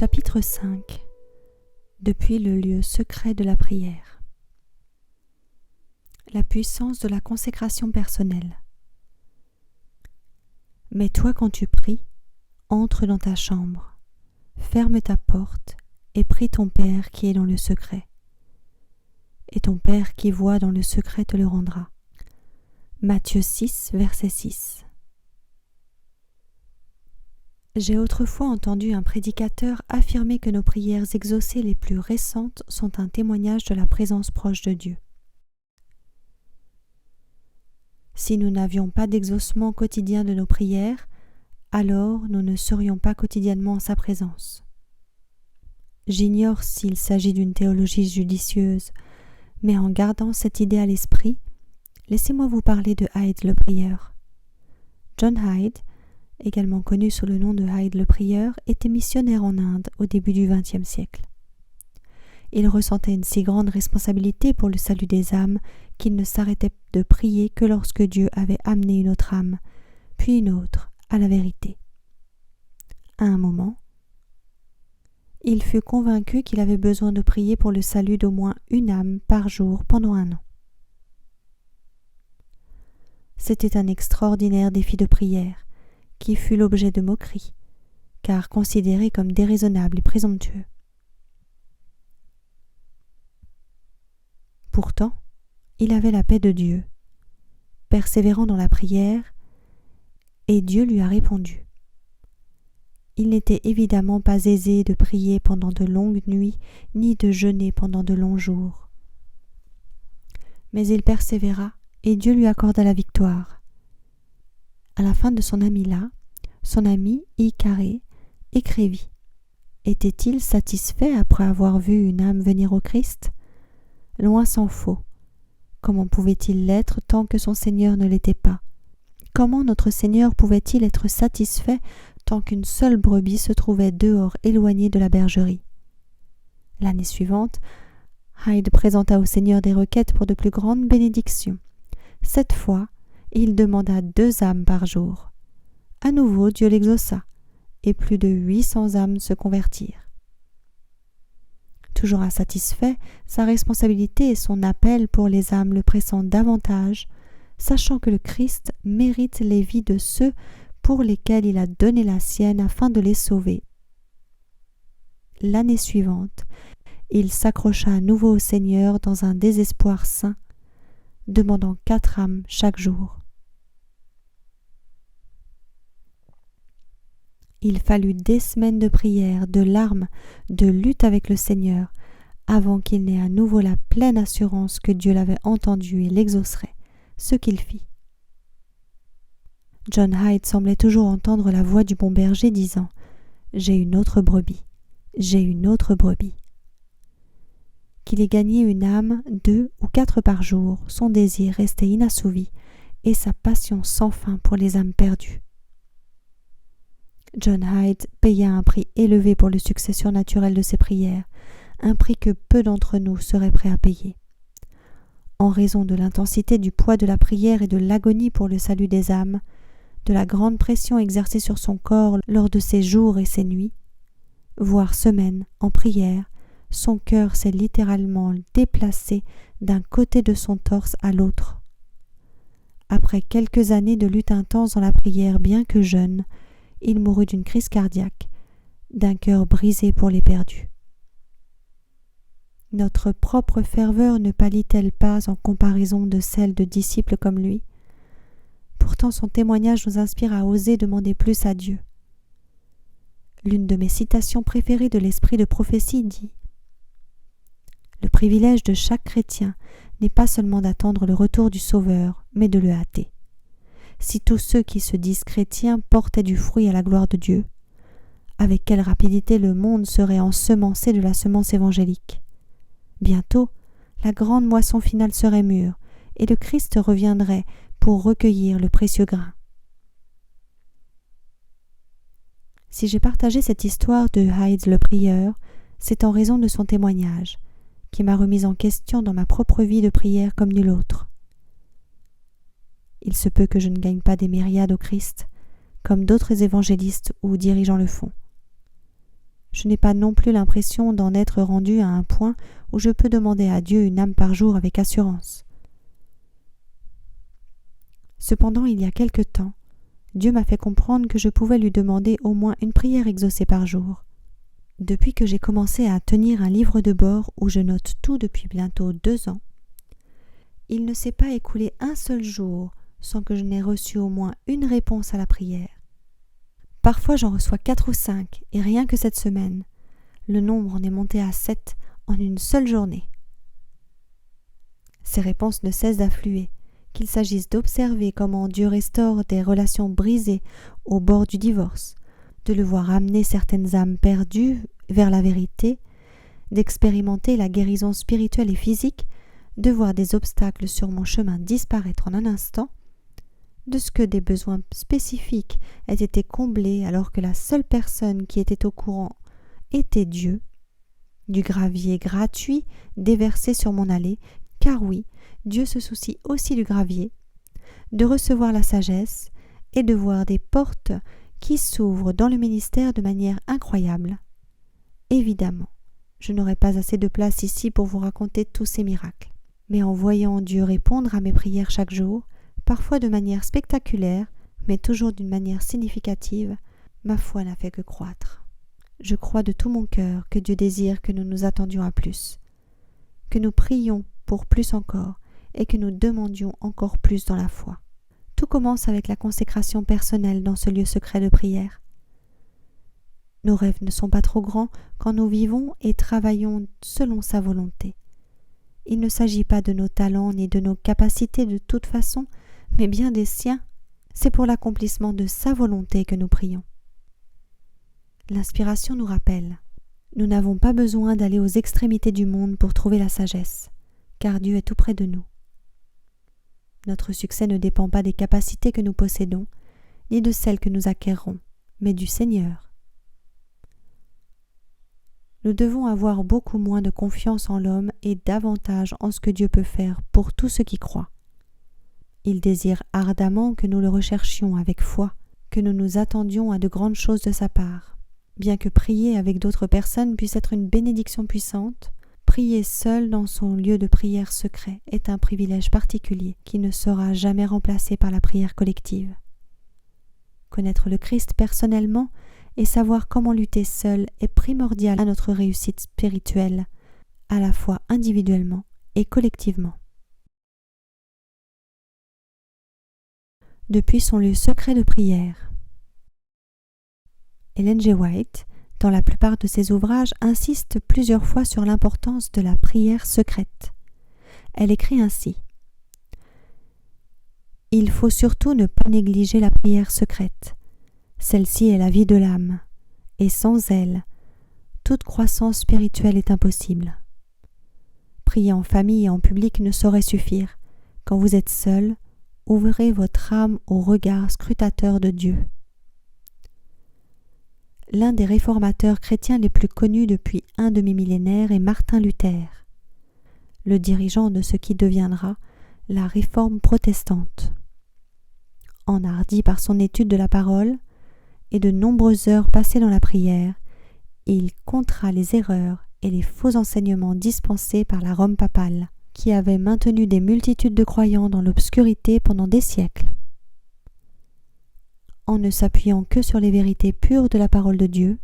Chapitre 5. Depuis le lieu secret de la prière. La puissance de la consécration personnelle. Mais toi, quand tu pries, entre dans ta chambre, ferme ta porte et prie ton Père qui est dans le secret. Et ton Père qui voit dans le secret te le rendra. Matthieu 6, verset 6. J'ai autrefois entendu un prédicateur affirmer que nos prières exaucées les plus récentes sont un témoignage de la présence proche de Dieu. Si nous n'avions pas d'exaucement quotidien de nos prières, alors nous ne serions pas quotidiennement en sa présence. J'ignore s'il s'agit d'une théologie judicieuse, mais en gardant cette idée à l'esprit, laissez-moi vous parler de Hyde le prieur. John Hyde, également connu sous le nom de Hyde le prieur, était missionnaire en Inde au début du XXe siècle. Il ressentait une si grande responsabilité pour le salut des âmes qu'il ne s'arrêtait de prier que lorsque Dieu avait amené une autre âme, puis une autre, à la vérité. À un moment, il fut convaincu qu'il avait besoin de prier pour le salut d'au moins une âme par jour pendant 1 an. C'était un extraordinaire défi de prière, qui fut l'objet de moqueries, car considéré comme déraisonnable et présomptueux. Pourtant, il avait la paix de Dieu, persévérant dans la prière, et Dieu lui a répondu. Il n'était évidemment pas aisé de prier pendant de longues nuits, ni de jeûner pendant de longs jours. Mais il persévéra, et Dieu lui accorda la victoire. À la fin de son ami-là, son ami Icaré écrivit « Était-il satisfait après avoir vu une âme venir au Christ ? Loin s'en faut. Comment pouvait-il l'être tant que son Seigneur ne l'était pas ? Comment notre Seigneur pouvait-il être satisfait tant qu'une seule brebis se trouvait dehors éloignée de la bergerie ? » L'année suivante, Hyde présenta au Seigneur des requêtes pour de plus grandes bénédictions. Cette fois, il demanda 2 âmes par jour. À nouveau, Dieu l'exauça, et plus de 800 âmes se convertirent. Toujours insatisfait, sa responsabilité et son appel pour les âmes le pressant davantage, sachant que le Christ mérite les vies de ceux pour lesquels il a donné la sienne afin de les sauver. L'année suivante, il s'accrocha à nouveau au Seigneur dans un désespoir saint, demandant 4 âmes chaque jour. Il fallut des semaines de prière, de larmes, de lutte avec le Seigneur, avant qu'il n'ait à nouveau la pleine assurance que Dieu l'avait entendu et l'exaucerait, ce qu'il fit. John Hyde semblait toujours entendre la voix du bon berger disant « J'ai une autre brebis, j'ai une autre brebis ». Qu'il ait gagné une âme 2 ou 4 par jour, son désir restait inassouvi et sa passion sans fin pour les âmes perdues. John Hyde paya un prix élevé pour le succès surnaturel de ses prières, un prix que peu d'entre nous seraient prêts à payer. En raison de l'intensité du poids de la prière et de l'agonie pour le salut des âmes, de la grande pression exercée sur son corps lors de ses jours et ses nuits, voire semaines en prière, son cœur s'est littéralement déplacé d'un côté de son torse à l'autre. Après quelques années de lutte intense dans la prière, bien que jeune, il mourut d'une crise cardiaque, d'un cœur brisé pour les perdus. Notre propre ferveur ne pâlit-elle pas en comparaison de celle de disciples comme lui ? Pourtant son témoignage nous inspire à oser demander plus à Dieu. L'une de mes citations préférées de l'esprit de prophétie dit « Le privilège de chaque chrétien n'est pas seulement d'attendre le retour du Sauveur, mais de le hâter. Si tous ceux qui se disent chrétiens portaient du fruit à la gloire de Dieu, avec quelle rapidité le monde serait ensemencé de la semence évangélique. Bientôt, la grande moisson finale serait mûre, et le Christ reviendrait pour recueillir le précieux grain. » Si j'ai partagé cette histoire de Hyde le prieur, c'est en raison de son témoignage, qui m'a remise en question dans ma propre vie de prière comme nulle autre. Il se peut que je ne gagne pas des myriades au Christ, comme d'autres évangélistes ou dirigeants le font. Je n'ai pas non plus l'impression d'en être rendu à un point où je peux demander à Dieu une âme par jour avec assurance. Cependant, il y a quelque temps, Dieu m'a fait comprendre que je pouvais lui demander au moins une prière exaucée par jour. Depuis que j'ai commencé à tenir un livre de bord où je note tout depuis bientôt 2 ans, il ne s'est pas écoulé un seul jour sans que je n'ai reçu au moins une réponse à la prière. Parfois j'en reçois 4 ou 5, et rien que cette semaine, le nombre en est monté à 7 en une seule journée. Ces réponses ne cessent d'affluer, qu'il s'agisse d'observer comment Dieu restaure des relations brisées au bord du divorce, de le voir amener certaines âmes perdues vers la vérité, d'expérimenter la guérison spirituelle et physique, de voir des obstacles sur mon chemin disparaître en un instant, de ce que des besoins spécifiques aient été comblés alors que la seule personne qui était au courant était Dieu, du gravier gratuit déversé sur mon allée, car oui, Dieu se soucie aussi du gravier, de recevoir la sagesse et de voir des portes qui s'ouvrent dans le ministère de manière incroyable. Évidemment, je n'aurai pas assez de place ici pour vous raconter tous ces miracles, mais en voyant Dieu répondre à mes prières chaque jour, parfois de manière spectaculaire, mais toujours d'une manière significative, ma foi n'a fait que croître. Je crois de tout mon cœur que Dieu désire que nous nous attendions à plus, que nous prions pour plus encore et que nous demandions encore plus dans la foi. Tout commence avec la consécration personnelle dans ce lieu secret de prière. Nos rêves ne sont pas trop grands quand nous vivons et travaillons selon sa volonté. Il ne s'agit pas de nos talents ni de nos capacités de toute façon, mais bien des siens. C'est pour l'accomplissement de sa volonté que nous prions. L'inspiration nous rappelle, nous n'avons pas besoin d'aller aux extrémités du monde pour trouver la sagesse, car Dieu est tout près de nous. Notre succès ne dépend pas des capacités que nous possédons, ni de celles que nous acquérons, mais du Seigneur. Nous devons avoir beaucoup moins de confiance en l'homme et davantage en ce que Dieu peut faire pour tous ceux qui croient. Il désire ardemment que nous le recherchions avec foi, que nous nous attendions à de grandes choses de sa part. Bien que prier avec d'autres personnes puisse être une bénédiction puissante, prier seul dans son lieu de prière secret est un privilège particulier qui ne sera jamais remplacé par la prière collective. Connaître le Christ personnellement et savoir comment lutter seul est primordial à notre réussite spirituelle, à la fois individuellement et collectivement. Depuis son lieu secret de prière. Ellen G. White, dans la plupart de ses ouvrages, insiste plusieurs fois sur l'importance de la prière secrète. Elle écrit ainsi : « Il faut surtout ne pas négliger la prière secrète. Celle-ci est la vie de l'âme, et sans elle, toute croissance spirituelle est impossible. Prier en famille et en public ne saurait suffire. Quand vous êtes seul, ouvrez votre âme au regard scrutateur de Dieu. » L'un des réformateurs chrétiens les plus connus depuis un demi-millénaire est Martin Luther, le dirigeant de ce qui deviendra la Réforme protestante. Enhardi par son étude de la parole et de nombreuses heures passées dans la prière, il contra les erreurs et les faux enseignements dispensés par la Rome papale, qui avait maintenu des multitudes de croyants dans l'obscurité pendant des siècles. En ne s'appuyant que sur les vérités pures de la parole de Dieu,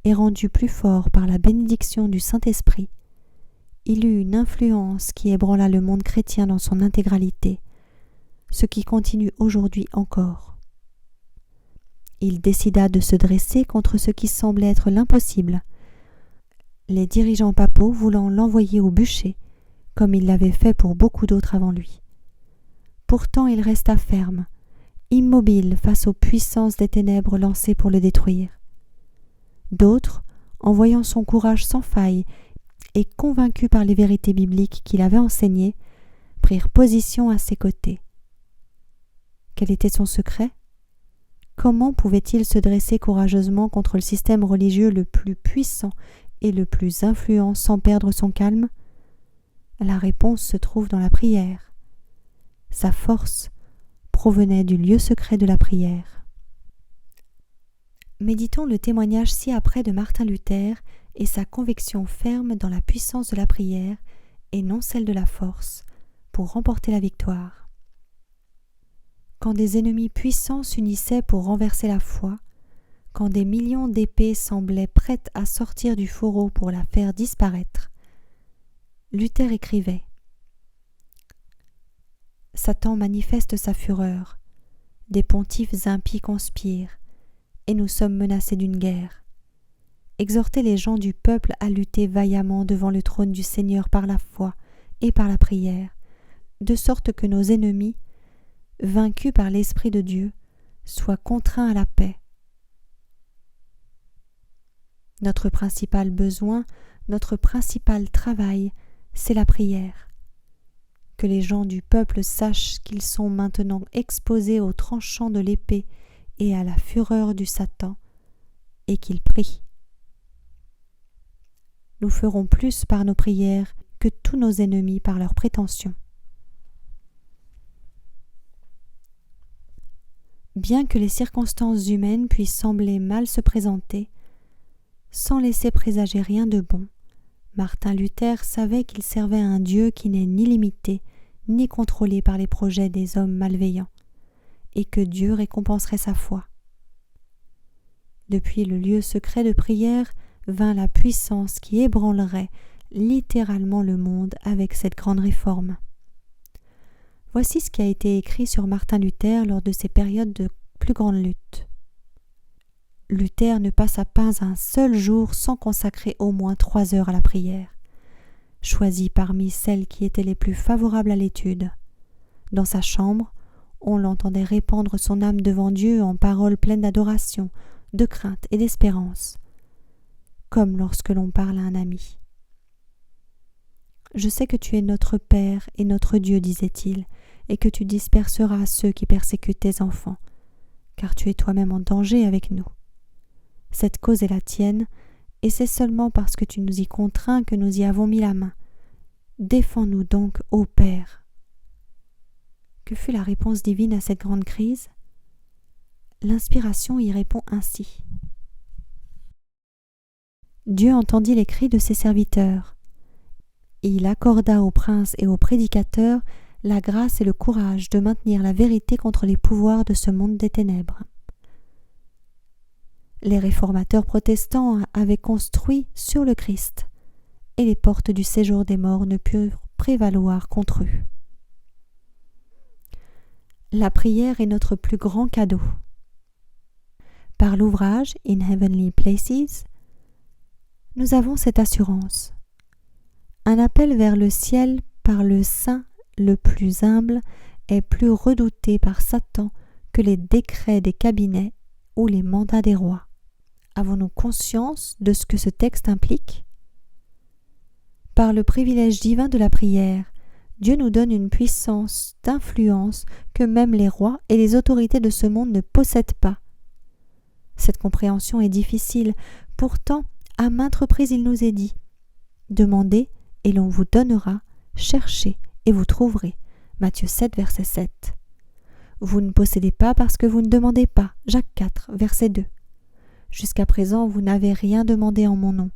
et rendu plus fort par la bénédiction du Saint-Esprit, il eut une influence qui ébranla le monde chrétien dans son intégralité, ce qui continue aujourd'hui encore. Il décida de se dresser contre ce qui semblait être l'impossible, les dirigeants papaux voulant l'envoyer au bûcher, comme il l'avait fait pour beaucoup d'autres avant lui. Pourtant il resta ferme, immobile face aux puissances des ténèbres lancées pour le détruire. D'autres, en voyant son courage sans faille et convaincus par les vérités bibliques qu'il avait enseignées, prirent position à ses côtés. Quel était son secret ? Comment pouvait-il se dresser courageusement contre le système religieux le plus puissant et le plus influent sans perdre son calme ? La réponse se trouve dans la prière. Sa force provenait du lieu secret de la prière. Méditons le témoignage ci-après de Martin Luther et sa conviction ferme dans la puissance de la prière et non celle de la force pour remporter la victoire. Quand des ennemis puissants s'unissaient pour renverser la foi, quand des millions d'épées semblaient prêtes à sortir du fourreau pour la faire disparaître, Luther écrivait « Satan manifeste sa fureur, des pontifes impies conspirent, et nous sommes menacés d'une guerre. Exhortez les gens du peuple à lutter vaillamment devant le trône du Seigneur par la foi et par la prière, de sorte que nos ennemis, vaincus par l'Esprit de Dieu, soient contraints à la paix. Notre principal besoin, notre principal travail, c'est la prière. Que les gens du peuple sachent qu'ils sont maintenant exposés au tranchant de l'épée et à la fureur du Satan, et qu'ils prient. Nous ferons plus par nos prières que tous nos ennemis par leurs prétentions. Bien que les circonstances humaines puissent sembler mal se présenter, sans laisser présager rien de bon, Martin Luther savait qu'il servait un Dieu qui n'est ni limité, ni contrôlé par les projets des hommes malveillants, et que Dieu récompenserait sa foi. Depuis le lieu secret de prière vint la puissance qui ébranlerait littéralement le monde avec cette grande réforme. Voici ce qui a été écrit sur Martin Luther lors de ces périodes de plus grande lutte. Luther ne passa pas un seul jour sans consacrer au moins 3 heures à la prière, choisie parmi celles qui étaient les plus favorables à l'étude. Dans sa chambre, on l'entendait répandre son âme devant Dieu en paroles pleines d'adoration, de crainte et d'espérance, comme lorsque l'on parle à un ami. « Je sais que tu es notre Père et notre Dieu, disait-il, et que tu disperseras ceux qui persécutent tes enfants, car tu es toi-même en danger avec nous. Cette cause est la tienne, et c'est seulement parce que tu nous y contrains que nous y avons mis la main. Défends-nous donc, ô Père. » Que fut la réponse divine à cette grande crise ? L'inspiration y répond ainsi. Dieu entendit les cris de ses serviteurs. Il accorda aux princes et aux prédicateurs la grâce et le courage de maintenir la vérité contre les pouvoirs de ce monde des ténèbres. Les réformateurs protestants avaient construit sur le Christ, et les portes du séjour des morts ne purent prévaloir contre eux. La prière est notre plus grand cadeau. Par l'ouvrage In Heavenly Places, nous avons cette assurance. Un appel vers le ciel par le saint le plus humble est plus redouté par Satan que les décrets des cabinets ou les mandats des rois. Avons-nous conscience de ce que ce texte implique ? Par le privilège divin de la prière, Dieu nous donne une puissance d'influence que même les rois et les autorités de ce monde ne possèdent pas. Cette compréhension est difficile, pourtant, à maintes reprises il nous est dit « Demandez et l'on vous donnera, cherchez et vous trouverez. » Matthieu 7, verset 7. « Vous ne possédez pas parce que vous ne demandez pas. » Jacques 4, verset 2. « Jusqu'à présent, vous n'avez rien demandé en mon nom.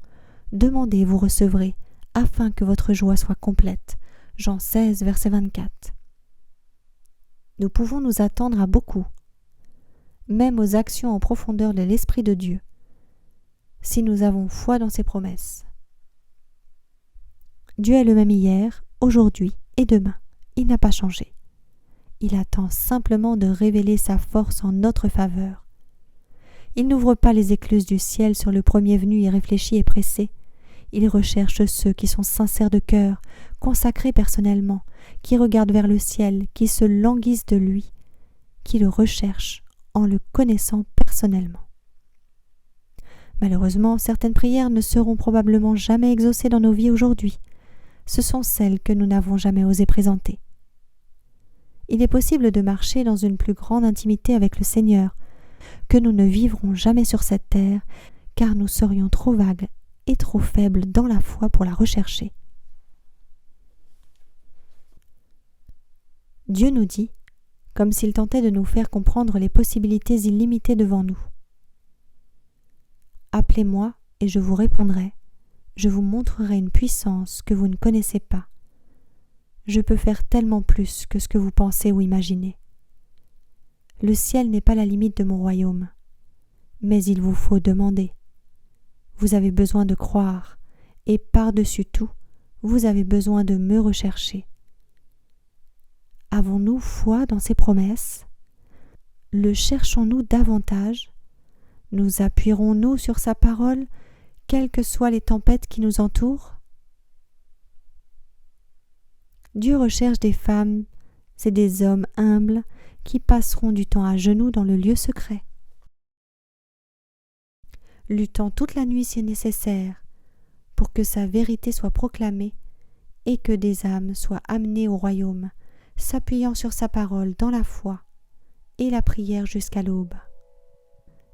Demandez, vous recevrez, afin que votre joie soit complète. » Jean 16, verset 24. Nous pouvons nous attendre à beaucoup, même aux actions en profondeur de l'Esprit de Dieu, si nous avons foi dans ses promesses. Dieu est le même hier, aujourd'hui et demain. Il n'a pas changé. Il attend simplement de révéler sa force en notre faveur. Il n'ouvre pas les écluses du ciel sur le premier venu irréfléchi et pressé. Il recherche ceux qui sont sincères de cœur, consacrés personnellement, qui regardent vers le ciel, qui se languissent de lui, qui le recherchent en le connaissant personnellement. Malheureusement, certaines prières ne seront probablement jamais exaucées dans nos vies aujourd'hui. Ce sont celles que nous n'avons jamais osé présenter. Il est possible de marcher dans une plus grande intimité avec le Seigneur, que nous ne vivrons jamais sur cette terre, car nous serions trop vagues et trop faibles dans la foi pour la rechercher. Dieu nous dit, comme s'il tentait de nous faire comprendre les possibilités illimitées devant nous. Appelez-moi et je vous répondrai. Je vous montrerai une puissance que vous ne connaissez pas. Je peux faire tellement plus que ce que vous pensez ou imaginez. Le ciel n'est pas la limite de mon royaume, mais il vous faut demander. Vous avez besoin de croire, et par-dessus tout, vous avez besoin de me rechercher. Avons-nous foi dans ses promesses? Le cherchons-nous davantage? Nous appuierons-nous sur sa parole, quelles que soient les tempêtes qui nous entourent? Dieu recherche des femmes et des hommes humbles qui passeront du temps à genoux dans le lieu secret, luttant toute la nuit si nécessaire pour que sa vérité soit proclamée et que des âmes soient amenées au royaume, s'appuyant sur sa parole dans la foi et la prière jusqu'à l'aube.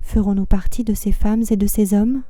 Ferons-nous partie de ces femmes et de ces hommes?